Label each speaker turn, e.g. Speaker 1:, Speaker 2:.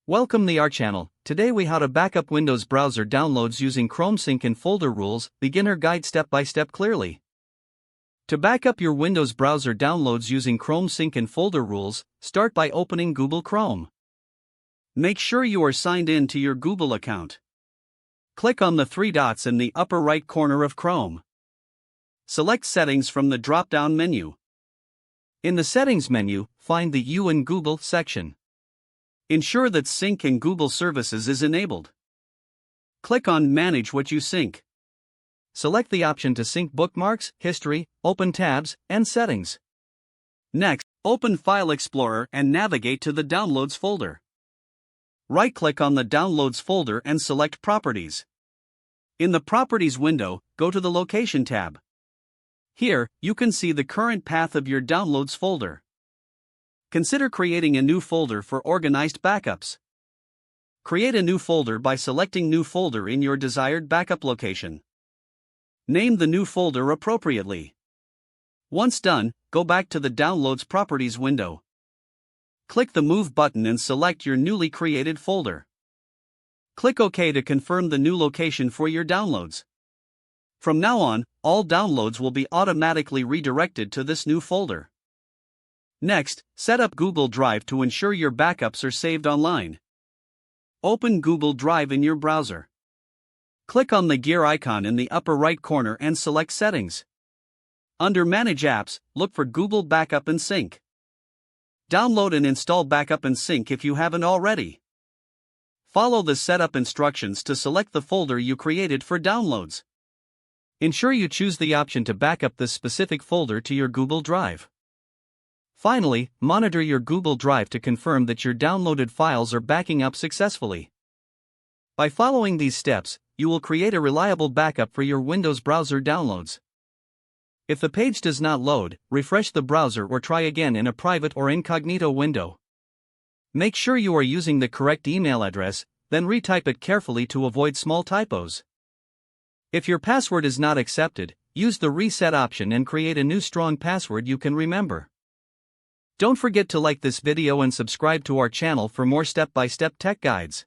Speaker 1: Welcome to our channel. Today we how to backup Windows browser downloads using Chrome Sync and Folder Rules, beginner guide step by step clearly. To backup your Windows browser downloads using Chrome Sync and Folder Rules, start by opening Google Chrome. Make sure you are signed in to your Google account. Click on the three dots in the upper right corner of Chrome. Select Settings from the drop-down menu. In the Settings menu, find the You and Google section. Ensure that Sync and Google Services is enabled. Click on Manage what you sync. Select the option to sync bookmarks, history, open tabs, and settings. Next, open File Explorer and navigate to the Downloads folder. Right-click on the Downloads folder and select Properties. In the Properties window, go to the Location tab. Here, you can see the current path of your Downloads folder. Consider creating a new folder for organized backups. Create a new folder by selecting New Folder in your desired backup location. Name the new folder appropriately. Once done, go back to the Downloads Properties window. Click the Move button and select your newly created folder. Click OK to confirm the new location for your downloads. From now on, all downloads will be automatically redirected to this new folder. Next, set up Google Drive to ensure your backups are saved online. Open Google Drive in your browser. Click on the gear icon in the upper right corner and select Settings. Under Manage Apps, look for Google Backup and Sync. Download and install Backup and Sync if you haven't already. Follow the setup instructions to select the folder you created for downloads. Ensure you choose the option to backup this specific folder to your Google Drive. Finally, monitor your Google Drive to confirm that your downloaded files are backing up successfully. By following these steps, you will create a reliable backup for your Windows browser downloads. If the page does not load, refresh the browser or try again in a private or incognito window. Make sure you are using the correct email address, then retype it carefully to avoid small typos. If your password is not accepted, use the reset option and create a new strong password you can remember. Don't forget to like this video and subscribe to our channel for more step-by-step tech guides.